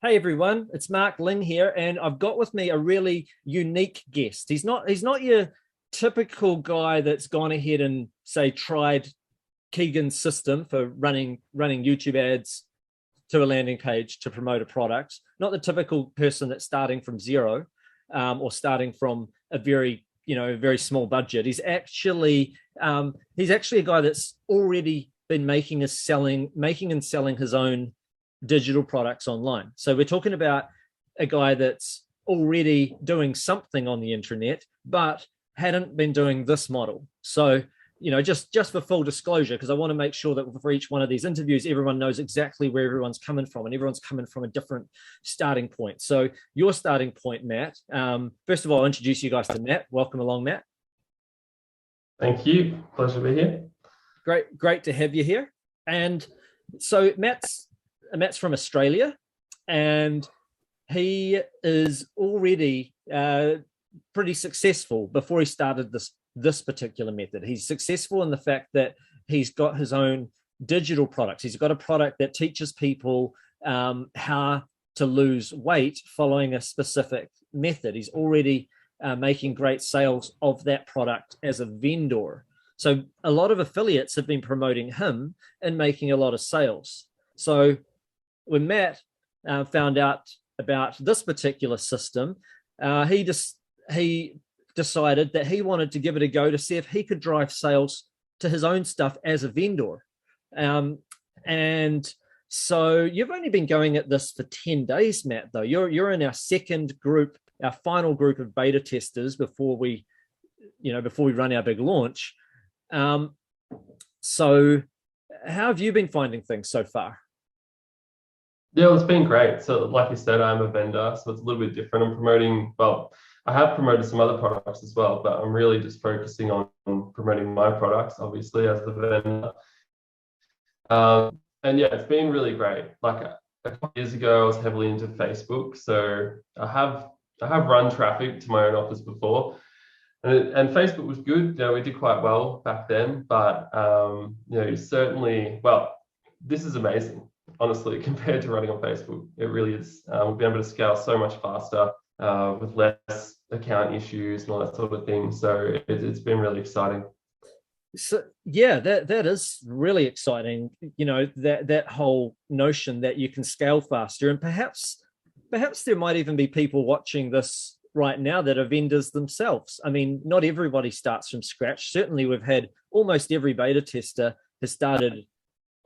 Hey everyone, it's Mark Ling here, and I've got with me a really unique guest. He's not your typical guy that's gone ahead and say tried Keegan's system for running YouTube ads to a landing page to promote a product. Not the typical person that's starting from zero, or starting from a very small budget. He's actually a guy that's already been making and selling his own digital products online. So we're talking about a guy that's already doing something on the internet, but hadn't been doing this model. So, just for full disclosure, because I want to make sure that for each one of these interviews, everyone knows exactly where everyone's coming from, and everyone's coming from a different starting point. So your starting point, Matt. First of all, I'll introduce you guys to Matt. Welcome along, Matt. Thank you. Pleasure to be here. Great to have you here. And so Matt's from Australia, and he is already pretty successful before he started this particular method. He's successful in the fact that he's got his own digital products. He's got a product that teaches people how to lose weight following a specific method. He's already making great sales of that product as a vendor. So a lot of affiliates have been promoting him and making a lot of sales. So when Matt found out about this particular system, he decided that he wanted to give it a go to see if he could drive sales to his own stuff as a vendor. And so you've only been going at this for 10 days, Matt, though. You're in our second group, our final group of beta testers before we run our big launch. So how have you been finding things so far? Yeah, well, it's been great. So, like you said, I'm a vendor, so it's a little bit different. I have promoted some other products as well, but I'm really just focusing on promoting my products, obviously, as the vendor. And yeah, it's been really great. Like a couple of years ago, I was heavily into Facebook, so I have run traffic to my own office before, and Facebook was good. We did quite well back then, but certainly, well, this is amazing, honestly, compared to running on Facebook. It really is. We've been able to scale so much faster with less account issues and all that sort of thing. So it's been really exciting. So yeah, that is really exciting. That whole notion that you can scale faster, and perhaps there might even be people watching this right now that are vendors themselves. I mean, not everybody starts from scratch. Certainly, we've had almost every beta tester has started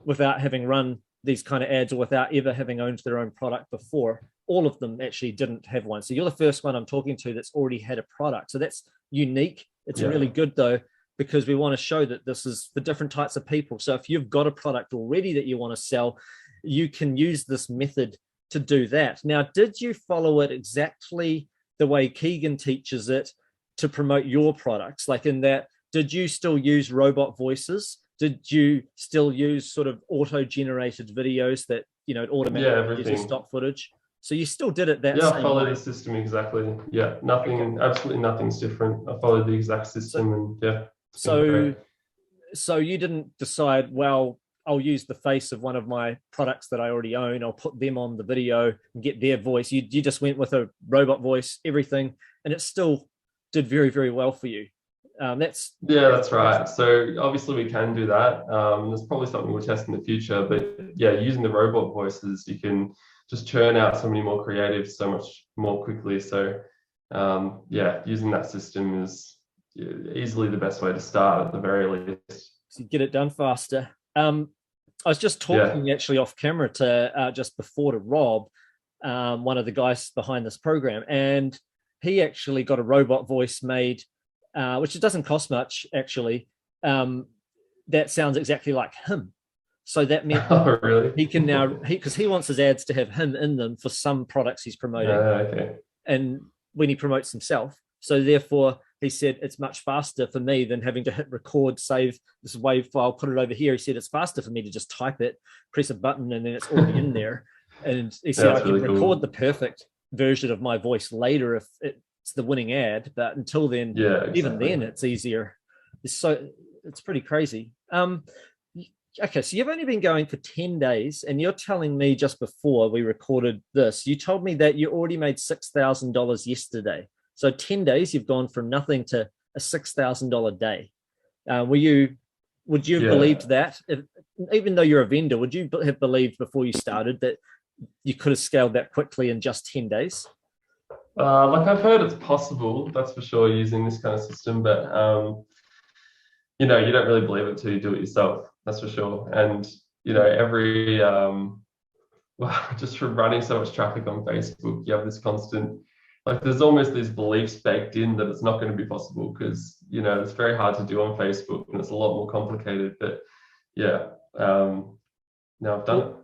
without having run these kind of ads or without ever having owned their own product before. All of them actually didn't have one. So you're the first one I'm talking to that's already had a product. So that's unique. It's really good though, because we want to show that this is for different types of people. So if you've got a product already that you want to sell, you can use this method to do that. Now, did you follow it exactly the way Keegan teaches it to promote your products? Like in that, did you still use robot voices? Did you still use sort of auto-generated videos that, it automatically uses stock footage? So you still did it that Yeah, I same follow way. the system exactly. Yeah, nothing, Okay. absolutely nothing's different. I followed the exact system, and yeah, it's been So great. so you didn't decide, well, I'll use the face of one of my products that I already own. I'll put them on the video and get their voice. You just went with a robot voice, everything, and it still did very, very well for you. Yeah, That's that's right. fantastic. So obviously we can do that. There's probably something we'll test in the future, but yeah, using the robot voices, you can just churn out so many more creatives so much more quickly. So yeah, using that system is easily the best way to start at the very least. So you get it done faster. I was just Yeah. talking actually off camera to just before to Rob, one of the guys behind this program, and he actually got a robot voice made, which it doesn't cost much actually. That sounds exactly like him. So that meant that Oh, really? he can now, because he wants his ads to have him in them for some products he's promoting, Okay. and when he promotes himself. So therefore, he said it's much faster for me than having to hit record, save this wave file, put it over here. He said it's faster for me to just type it, press a button, and then it's already in there. And he said I That's can really record cool. the perfect version of my voice later if it's the winning ad. But until then, Yeah, even exactly. then, it's easier. It's pretty crazy. okay, so you've only been going for 10 days, and you're telling me just before we recorded this, you told me that you already made $6,000 yesterday. So 10 days, you've gone from nothing to a $6,000 day. Would you have Yeah. believed that? Even though you're a vendor, would you have believed before you started that you could have scaled that quickly in just 10 days? Like I've heard it's possible, that's for sure, using this kind of system, but you know, you don't really believe it till you do it yourself. That's for sure. And you know, every well, just from running so much traffic on Facebook, you have this constant, like, there's almost these beliefs baked in that it's not going to be possible because you know it's very hard to do on Facebook and it's a lot more complicated. But yeah, now I've done it.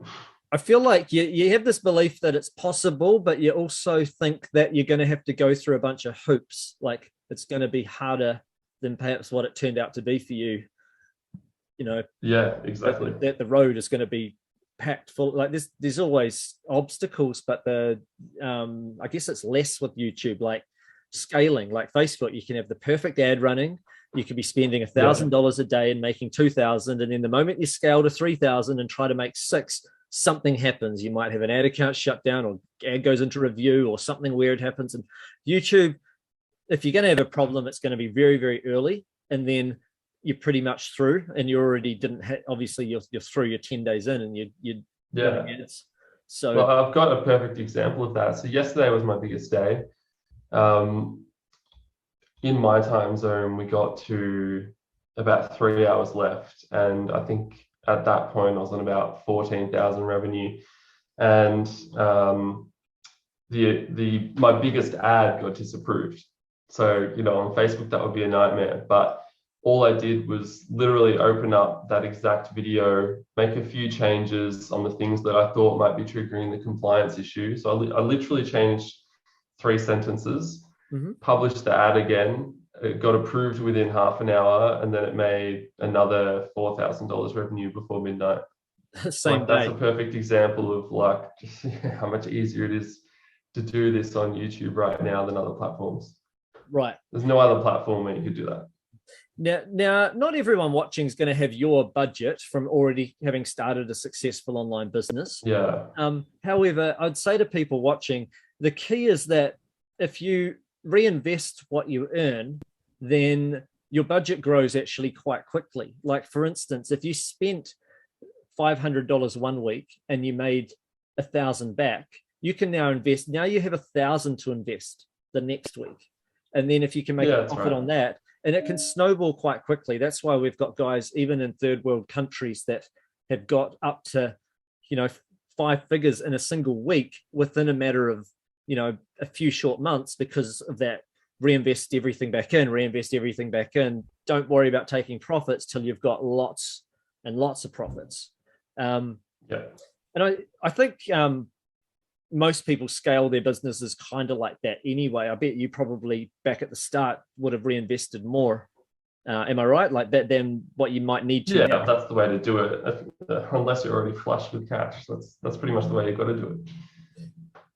I feel like you have this belief that it's possible, but you also think that you're going to have to go through a bunch of hoops. Like it's going to be harder than perhaps what it turned out to be for you. You know, Yeah, exactly. that the road is going to be packed full. Like there's always obstacles, but I guess it's less with YouTube. Like scaling, like Facebook, you can have the perfect ad running. You could be spending $1,000 a day and making 2,000, and then the moment you scale to 3,000 and try to make 6, something happens. You might have an ad account shut down, or ad goes into review, or something weird happens. And YouTube, if you're going to have a problem, it's going to be very, very early, and then you're pretty much through, and you already didn't obviously you're through your 10 days in, and you're Yeah. ads. So Well, I've got a perfect example of that. So yesterday was my biggest day. In my time zone, we got to about 3 hours left, and I think at that point I was on about 14,000 revenue, and my biggest ad got disapproved. So you know, on Facebook that would be a nightmare, but all I did was literally open up that exact video, make a few changes on the things that I thought might be triggering the compliance issue. So I literally changed 3 sentences, published the ad again. It got approved within half an hour, and then it made another $4,000 revenue before midnight. same Like day. that's a perfect example of like just how much easier it is to do this on YouTube right now than other platforms. Right. There's no other platform where you could do that. Now, not everyone watching is going to have your budget from already having started a successful online business. Yeah. However, I'd say to people watching, the key is that if you reinvest what you earn, then your budget grows actually quite quickly. Like for instance, if you spent $500 one week and you made 1,000 back, you can now invest. Now you have 1,000 to invest the next week, and then if you can make a profit on that, and it can snowball quite quickly. That's why we've got guys even in third world countries that have got up to, you know, 5 figures in a single week within a matter of, you know, a few short months because of that. Reinvest everything back in. Don't worry about taking profits till you've got lots and lots of profits. And I think most people scale their businesses kind of like that anyway. I bet you probably back at the start would have reinvested more. Am I right? Like that than what you might need to. Yeah, now. that's the way to do it. Unless you're already flush with cash, that's pretty much the way you've got to do it.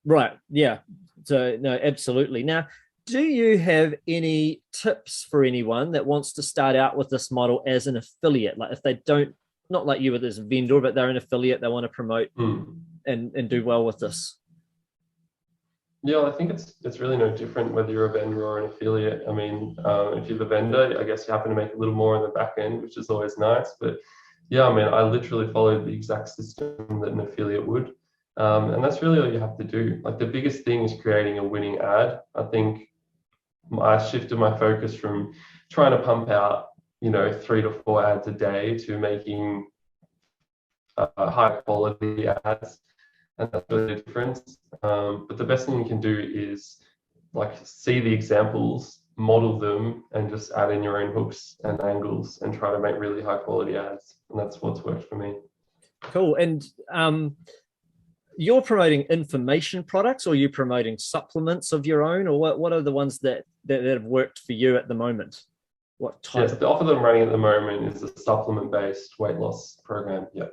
Right. Yeah. So no, absolutely. Now, do you have any tips for anyone that wants to start out with this model as an affiliate? Like if they don't, not like you as a vendor, but they're an affiliate, they want to promote and do well with this. Yeah, I think it's really no different whether you're a vendor or an affiliate. I mean, if you're the vendor, I guess you happen to make a little more in the back end, which is always nice. But yeah, I mean, I literally followed the exact system that an affiliate would. And that's really all you have to do. Like the biggest thing is creating a winning ad. I think I shifted my focus from trying to pump out, you know, 3 to 4 ads a day to making high quality ads. And that's really the difference. But the best thing you can do is like see the examples, model them, and just add in your own hooks and angles and try to make really high quality ads. And that's what's worked for me. Cool. And you're promoting information products, or are you promoting supplements of your own, or what are the ones that have worked for you at the moment? What type? Yes, the offer that I'm running at the moment is a supplement-based weight loss program. Yeah.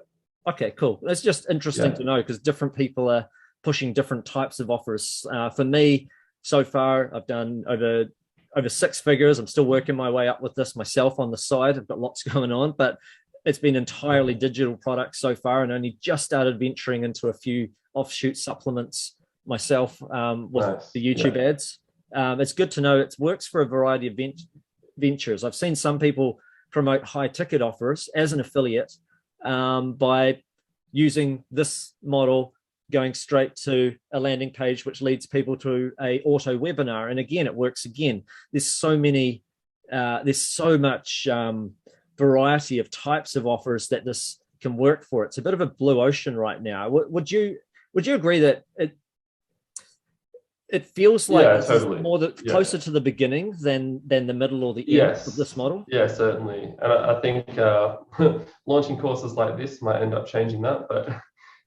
Okay, cool. That's just interesting to know because different people are pushing different types of offers. For me, so far, I've done over 6 figures. I'm still working my way up with this myself on the side. I've got lots going on, but it's been entirely digital products so far, and only just started venturing into a few offshoot supplements myself with Nice. the YouTube ads. It's good to know it works for a variety of ventures. I've seen some people promote high ticket offers as an affiliate by using this model, going straight to a landing page, which leads people to a auto webinar. And again, it works again. There's so much variety of types of offers that this can work for. It's a bit of a blue ocean right now. Would you agree that it feels like this totally. is more closer to the beginning than the middle or the end of this model? Yeah, certainly. And I think launching courses like this might end up changing that. But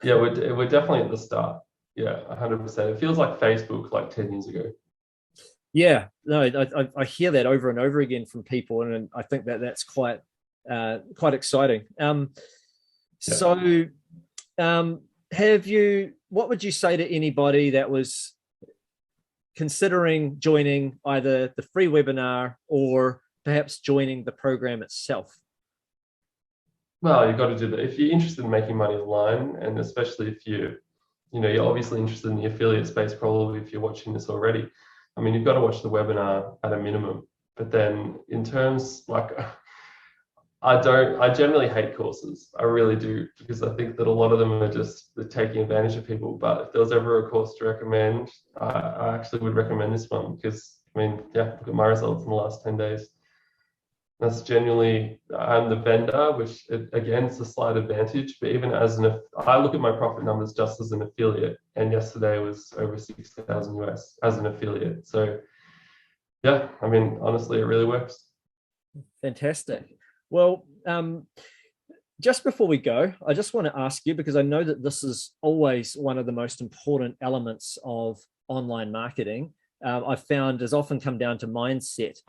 yeah, we're definitely at the start. Yeah, 100%. It feels like Facebook like 10 years ago. Yeah, no, I hear that over and over again from people, and I think that's quite exciting. What would you say to anybody that was considering joining either the free webinar or perhaps joining the program itself? Well, you've got to do that. If you're interested in making money online, and especially if you're obviously interested in the affiliate space, probably if you're watching this already, I mean, you've got to watch the webinar at a minimum. But then in terms I generally hate courses. I really do, because I think that a lot of them are just taking advantage of people. But if there was ever a course to recommend, I actually would recommend this one, because I mean, yeah, look at my results in the last 10 days. That's genuinely, I'm the vendor, which again, it's a slight advantage. But even I look at my profit numbers just as an affiliate, and yesterday was over 60,000 US as an affiliate. So yeah, I mean, honestly, it really works. Fantastic. Well, just before we go, I just want to ask you, because I know that this is always one of the most important elements of online marketing. I've found has often come down to mindset.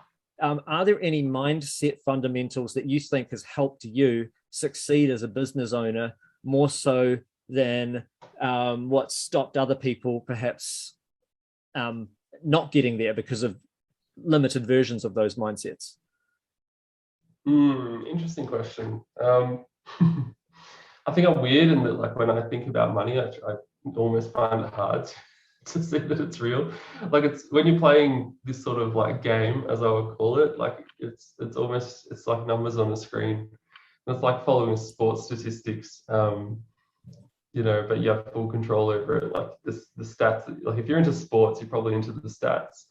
Are there any mindset fundamentals that you think has helped you succeed as a business owner more so than what stopped other people perhaps not getting there because of limited versions of those mindsets? Interesting question. I think I'm weird in that, like, when I think about money, I almost find it hard to see that it's real. Like, it's when you're playing this sort of like game, as I would call it, like it's like numbers on the screen. It's like following sports statistics, but you have full control over it. Like the stats, like if you're into sports, you're probably into the stats.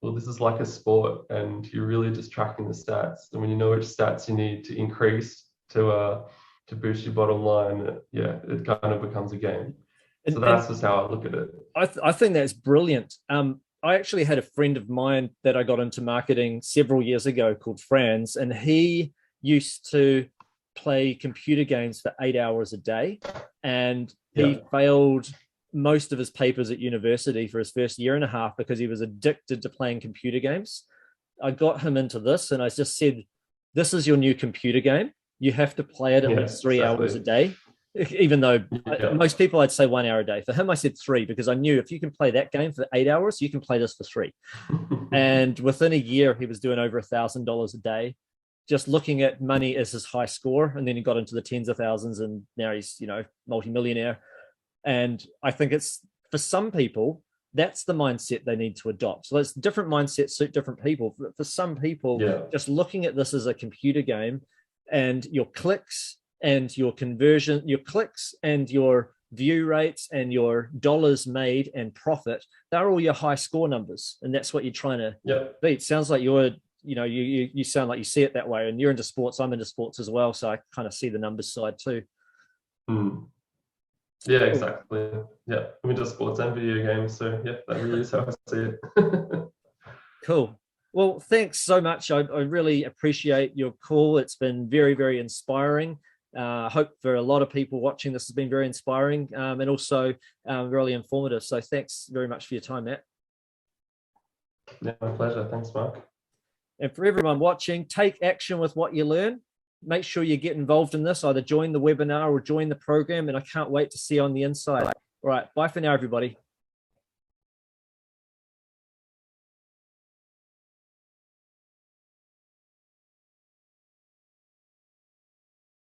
Well, this is like a sport, and you're really just tracking the stats. And when you know which stats you need to increase to boost your bottom line, it kind of becomes a game. So that's just how I look at it. I think that's brilliant. I actually had a friend of mine that I got into marketing several years ago called Franz, and he used to play computer games for 8 hours a day, and he failed most of his papers at university for his first year and a half because he was addicted to playing computer games. I got him into this, and I just said, this is your new computer game. You have to play it at least 3 hours a day. Even though most people, I'd say 1 hour a day. For him, I said 3, because I knew if you can play that game for 8 hours, you can play this for 3. And within a year, he was doing over $1,000 a day, just looking at money as his high score. And then he got into the tens of thousands, and now he's, multimillionaire. And I think it's, for some people, that's the mindset they need to adopt. So it's different mindsets suit different people. For some people, just looking at this as a computer game, and your clicks and your conversion, your clicks and your view rates and your dollars made and profit, they're all your high score numbers. And that's what you're trying to beat. Sounds like you sound like you see it that way, and you're into sports. I'm into sports as well. So I kind of see the numbers side too. Yeah, exactly. Yeah, I'm into sports and video games. So yeah, that really is how I see it. Cool. Well, thanks so much. I really appreciate your call. It's been very, very inspiring. I hope for a lot of people watching, this has been very inspiring, and also really informative. So thanks very much for your time, Matt. Yeah, my pleasure. Thanks, Mark. And for everyone watching, take action with what you learn. Make sure you get involved in this, either join the webinar or join the program. And I can't wait to see you on the inside. All right. Bye for now, everybody.